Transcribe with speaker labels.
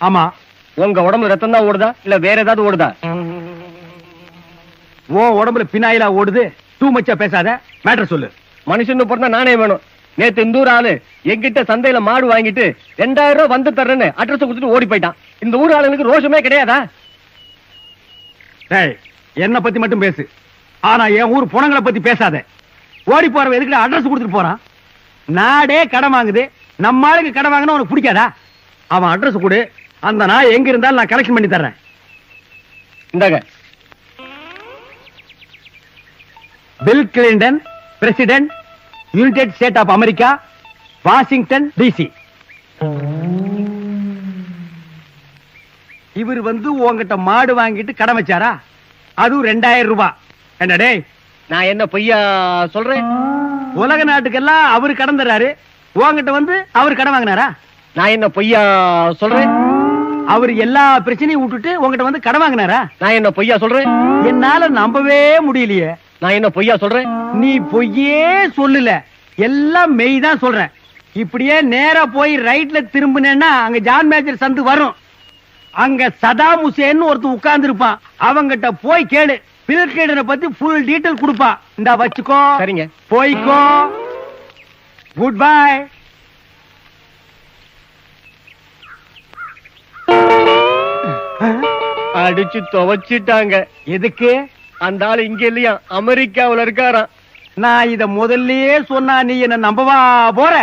Speaker 1: ஆமா.
Speaker 2: உங்க உடம்புல ரத்தம் தான் ஓடுதா இல்ல வேற ஏதாவது ஓடுதா?
Speaker 1: ஓ உடம்புல பினாயிலா ஓடுது. டூ மச்சா பேசாத, மேட்டர் சொல்லு.
Speaker 2: மனுஷன் பிறந்தா நானே வேணும். நேத்து இந்த ஊர் ஆளு எங்கிட்ட சந்தையில மாடு வாங்கிட்டு 2000 ரூபாய் வந்து தர்றேன்னு அட்ரஸ் கொடுத்துட்டு ஓடி போயிட்டான். இந்த ஊர் ஆளுங்களுக்கு ரோஷமே கிடையாதா?
Speaker 1: டேய், என்ன பத்தி மட்டும் பேசு. ஆனா என் ஊர் புணங்களை பத்தி பேசாத. ஓடி போறவன் எதுக்கு அட்ரஸ் கொடுத்துட்டு போறான்? நாடே கடன் வாங்குது, நம்ம ஆளுக்கு கடன் வாங்கினா உனக்கு பிடிக்காதா? அவன் அட்ரஸ் கொடு, அந்த நாய் எங்க இருந்தாலும் நான் கலெக்ஷன் பண்ணி தர்றேன்.
Speaker 2: இந்தாங்க.
Speaker 1: Bill Clinton, president, United State of America, Washington DC. இவர் வந்து உங்ககிட்ட மாடு வாங்கிட்டு கடன் வச்சாரா? அதுவும் 2000 ரூபாய். என்ன டேய்,
Speaker 2: நான் என்ன பொய்யா சொல்றேன்?
Speaker 1: உலக நாட்டுக்கெல்லாம் அவரு கடன் தர்றாரு, உங்ககிட்ட வந்து அவர் கடன் வாங்கினாரா?
Speaker 2: நான் என்ன பொய்யா சொல்றேன்?
Speaker 1: அவர் எல்லா பிரச்சனையும் விட்டுட்டு உங்ககிட்ட வந்து கடன் வாங்கினாரா?
Speaker 2: நான் என்ன பொய்யா சொல்றேன்?
Speaker 1: என்னால நம்பவே முடியலையே.
Speaker 2: நான் என்ன பொய்யா சொல்றேன்?
Speaker 1: நீ பொய்யே சொல்லல, எல்லாம் மெய் தான் சொல்றேன். இப்படியே நேரா போய் ரைட்ல திரும்பினேன்னா அங்க ஜான் மேஜர் சந்து வரும். அங்க சதாம் ஹுசேன் ஒருத்தன் உட்கார்ந்து இருப்பான். அவங்கிட்ட போய் கேளு, பில் கிளின்டனை பத்தி ஃபுல் டீடைல் கொடுப்பான். இந்தா வச்சுக்கோ.
Speaker 2: சரிங்க.
Speaker 1: போய்க்கோ. Good bye.
Speaker 2: அடிச்சு துவைச்சிட்டாங்க.
Speaker 1: எதுக்கு?
Speaker 2: அந்த ஆளு இங்க இல்லையா, அமெரிக்காவுல இருக்காராம்.
Speaker 1: நான் இத முதல்லயே சொன்னா நீ என்ன நம்பவா போற?